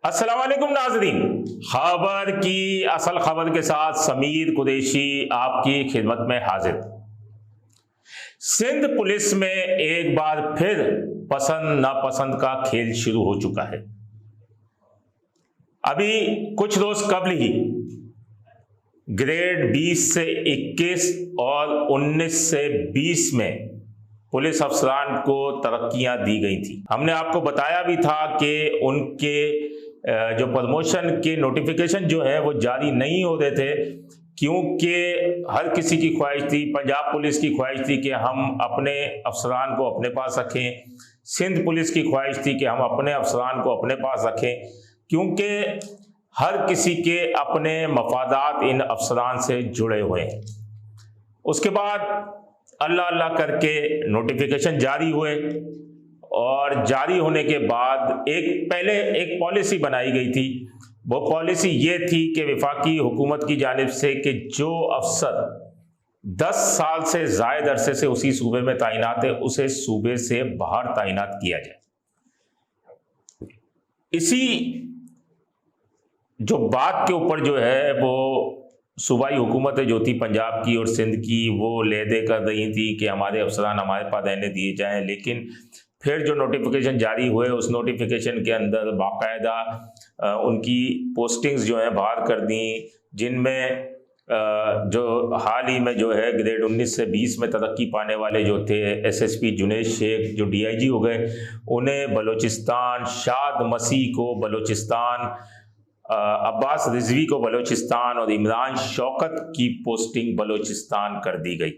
अस्सलाम वालेकुम नाज़रीन, खबर की असल खबर के साथ समीर कुरैशी आपकी खिदमत में हाजिर। सिंध पुलिस में एक बार फिर पसंद नापसंद का खेल शुरू हो चुका है। अभी कुछ रोज कबल ही ग्रेड 20 से 21 और 19 से 20 में पुलिस अफसरान को तरक्कियां दी गई थी। हमने आपको बताया भी था कि उनके जो प्रमोशन के नोटिफिकेशन जो है वो जारी नहीं हो रहे थे, क्योंकि हर किसी की ख्वाहिश थी, पंजाब पुलिस की ख्वाहिश थी कि हम अपने अफसरान को अपने पास रखें, सिंध पुलिस की ख्वाहिश थी कि हम अपने अफसरान को अपने पास रखें, क्योंकि हर किसी के अपने मफादात इन अफसरान से जुड़े हुए हैं। उसके बाद अल्लाह अल्लाह करके नोटिफिकेशन जारी हुए और जारी होने के बाद पहले एक पॉलिसी बनाई गई थी। वो पॉलिसी ये थी कि वफाकी हुकूमत की जानिब से कि जो अफसर 10 साल से ज़ायद अरसे से उसी सूबे में तैनात है उसे सूबे से बाहर तैनात किया जाए। इसी जो बात के ऊपर जो है वो सूबाई हुकूमतें जो थी पंजाब की और सिंध की, वो लेदे कर रही थी कि हमारे अफसरान हमारे पास रहने दिए जाएं। लेकिन फिर जो नोटिफिकेशन जारी हुए उस नोटिफिकेशन के अंदर बाकायदा उनकी पोस्टिंग्स जो हैं बाहर कर दी, जिनमें जो हाल ही में जो है ग्रेड 19 से 20 में तरक्की पाने वाले जो थे एसएसपी जुनैद शेख जो डीआईजी हो गए, उन्हें बलोचिस्तान, शाद मसीह को बलोचिस्तान, अब्बास रिजवी को बलोचिस्तान और इमरान शौकत की पोस्टिंग बलोचिस्तान कर दी गई।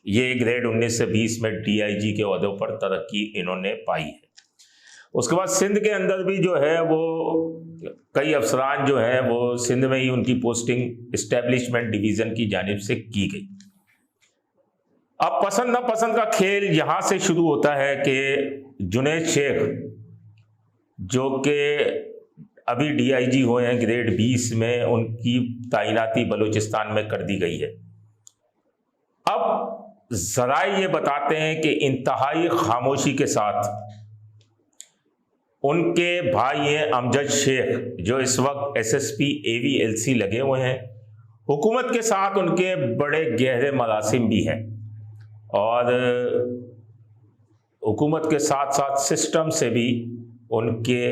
ये ग्रेड 19 से 20 में डीआईजी के ओहदों पर तरक्की इन्होंने पाई है। उसके बाद सिंध के अंदर भी जो है वो कई अफसरान जो हैं वो सिंध में ही उनकी पोस्टिंग इस्टेब्लिशमेंट डिवीज़न की जानिब से की गई। अब पसंद नापसंद का खेल यहाँ से शुरू होता है कि जुनैद शेख जो कि अभी डीआईजी हुए हैं ग्रेड 20 में, उनकी तैनाती बलूचिस्तान में कर दी गई है। अब ज़राए ये बताते हैं कि इंतहाई खामोशी के साथ उनके भाई हैं अमजद शेख जो इस वक्त एसएसपी एवीएलसी लगे हुए हैं। हुकूमत के साथ उनके बड़े गहरे मरासिम भी हैं और हुकूमत के साथ साथ सिस्टम से भी उनके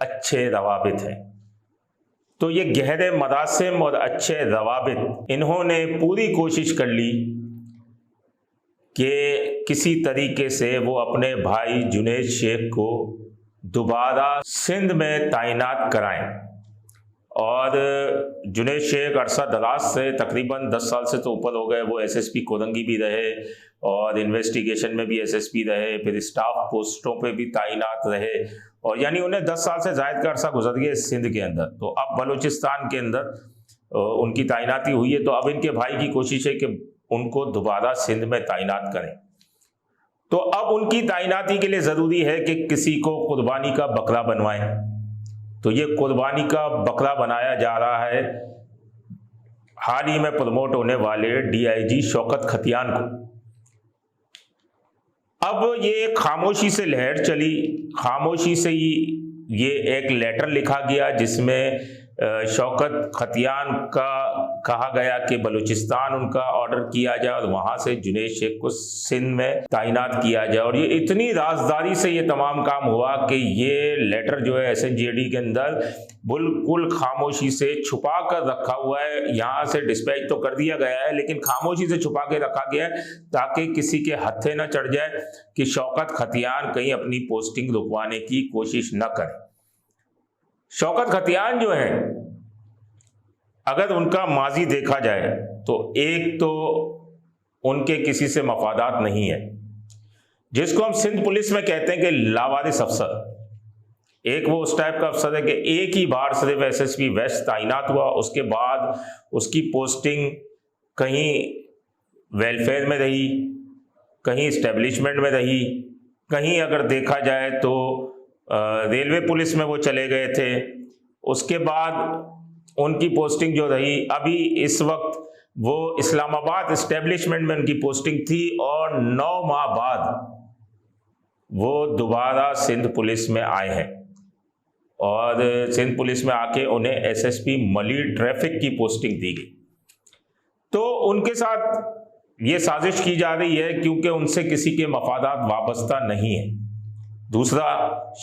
अच्छे रवाबित हैं। तो ये गहरे मरासिम और अच्छे रवाबित, इन्होंने पूरी कोशिश कर ली कि किसी तरीके से वो अपने भाई जुनैद शेख को दोबारा सिंध में तैनात कराएं। और जुनैद शेख अरसा दराज से तकरीबन 10 साल से तो ऊपर हो गए वो एसएसपी कोरंगी भी रहे और इन्वेस्टिगेशन में भी एसएसपी रहे, फिर स्टाफ पोस्टों पे भी तैनात रहे, और यानी उन्हें 10 साल से ज़ायद का अरसा गुजर गया सिंध के अंदर। तो अब बलूचिस्तान के अंदर उनकी तैनाती हुई है। तो अब इनके भाई की कोशिश है कि उनको दोबारा सिंध में तैनात करें। तो अब उनकी तैनाती के लिए ज़रूरी है कि किसी को कुर्बानी का बकरा बनवाएं। तो ये कुर्बानी का बकरा बनाया जा रहा है हाल ही में प्रमोट होने वाले डीआईजी शौकत खतियान को। अब ये खामोशी से लहर चली, खामोशी से ही ये एक लेटर लिखा गया जिसमें शौकत खतियान का कहा गया कि बलूचिस्तान उनका ऑर्डर किया जाए और वहाँ से जुनैद शेख को सिंध में तैनात किया जाए। और ये इतनी राजदारी से ये तमाम काम हुआ कि ये लेटर जो है एसएनजेडी के अंदर बिल्कुल खामोशी से छुपा कर रखा हुआ है। यहाँ से डिस्पैच तो कर दिया गया है लेकिन खामोशी से छुपा के रखा गया है ताकि किसी के हत्थे न चढ़ जाए कि शौकत खतियान कहीं अपनी पोस्टिंग रुकवाने की कोशिश न करें। शौकत खतियान जो है, अगर उनका माजी देखा जाए तो एक तो उनके किसी से मफादात नहीं है, जिसको हम सिंध पुलिस में कहते हैं कि लावारिस अफसर। एक वो उस टाइप का अफसर है कि एक ही बार सिर्फ एसएसपी वेस्ट तैनात हुआ, उसके बाद उसकी पोस्टिंग कहीं वेलफेयर में रही, कहीं इस्टेब्लिशमेंट में रही, कहीं अगर देखा जाए तो रेलवे पुलिस में वो चले गए थे। उसके बाद उनकी पोस्टिंग जो रही, अभी इस वक्त वो इस्लामाबाद इस्टेब्लिशमेंट में उनकी पोस्टिंग थी और 9 माह बाद वो दोबारा सिंध पुलिस में आए हैं। और सिंध पुलिस में आके उन्हें एसएसपी मलिर ट्रैफिक की पोस्टिंग दी गई। तो उनके साथ ये साजिश की जा रही है क्योंकि उनसे किसी के मफादात वाबस्ता नहीं है। दूसरा,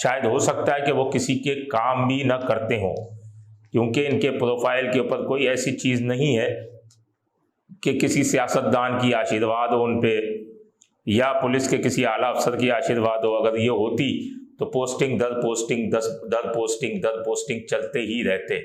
शायद हो सकता है कि वो किसी के काम भी न करते हों, क्योंकि इनके प्रोफाइल के ऊपर कोई ऐसी चीज़ नहीं है कि किसी सियासतदान की आशीर्वाद हो उन पे या पुलिस के किसी आला अफसर की आशीर्वाद हो। अगर ये होती तो पोस्टिंग दर पोस्टिंग दर पोस्टिंग चलते ही रहते,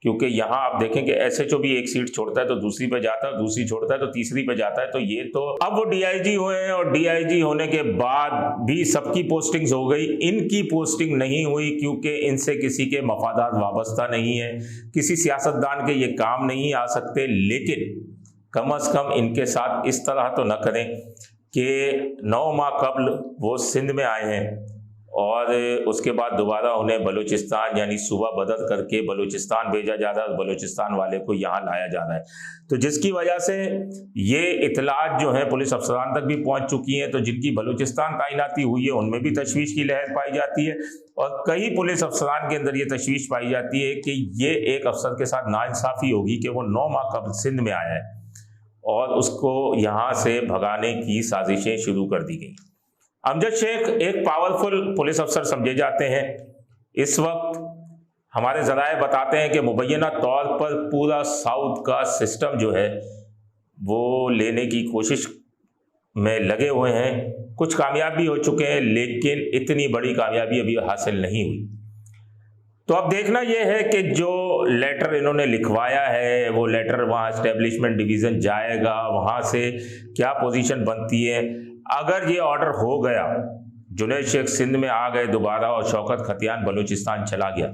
क्योंकि यहाँ आप देखें कि एसएचओ भी एक सीट छोड़ता है तो दूसरी पे जाता है, दूसरी छोड़ता है तो तीसरी पे जाता है। तो ये तो अब वो डीआईजी हुए हैं और डीआईजी होने के बाद भी सबकी पोस्टिंग्स हो गई, इनकी पोस्टिंग नहीं हुई क्योंकि इनसे किसी के मफादात वाबस्ता नहीं है, किसी सियासतदान के ये काम नहीं आ सकते। लेकिन कम से कम इनके साथ इस तरह तो न करें कि 9 माह कबल वो सिंध में आए हैं और उसके बाद दोबारा उन्हें बलूचिस्तान यानी सूबा बदल करके बलूचिस्तान भेजा जा रहा है, बलूचिस्तान वाले को यहाँ लाया जा रहा है। तो जिसकी वजह से ये इतलात जो है पुलिस अफसरान तक भी पहुँच चुकी हैं। तो जिनकी बलूचिस्तान तैनाती हुई है उनमें भी तशवीश की लहर पाई जाती है और कई पुलिस अफसरान के अंदर ये तशवीश पाई जाती है कि ये एक अफसर के साथ नाइंसाफ़ी होगी कि वो 9 माह कबल सिंध में आया है और उसको यहाँ से भगाने की साजिशें शुरू कर दी गई। अमजद शेख एक पावरफुल पुलिस अफसर समझे जाते हैं। इस वक्त हमारे ज़राए बताते हैं कि मुबैना तौर पर पूरा साउथ का सिस्टम जो है वो लेने की कोशिश में लगे हुए हैं। कुछ कामयाब भी हो चुके हैं, लेकिन इतनी बड़ी कामयाबी अभी हासिल नहीं हुई। तो अब देखना यह है कि जो लेटर इन्होंने लिखवाया है वो लेटर वहाँ एस्टेब्लिशमेंट डिवीज़न जाएगा, वहाँ से क्या पोजीशन बनती है। अगर ये ऑर्डर हो गया, जुनैद शेख सिंध में आ गए दोबारा और शौकत खतियान बलूचिस्तान चला गया,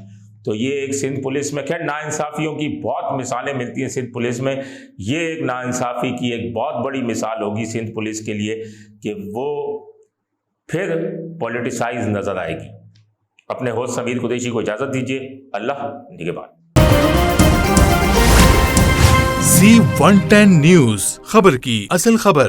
तो ये एक सिंध पुलिस में, खैर नाइंसाफ़ियों की बहुत मिसालें मिलती हैं सिंध पुलिस में, ये एक नाइंसाफ़ी की एक बहुत बड़ी मिसाल होगी सिंध पुलिस के लिए कि वो फिर पॉलिटिसाइज नज़र आएगी। अपने होस्ट समीर कुरैशी को इजाज़त दीजिए। अल्लाह निगहबान। Z110 न्यूज़, खबर की असल खबर।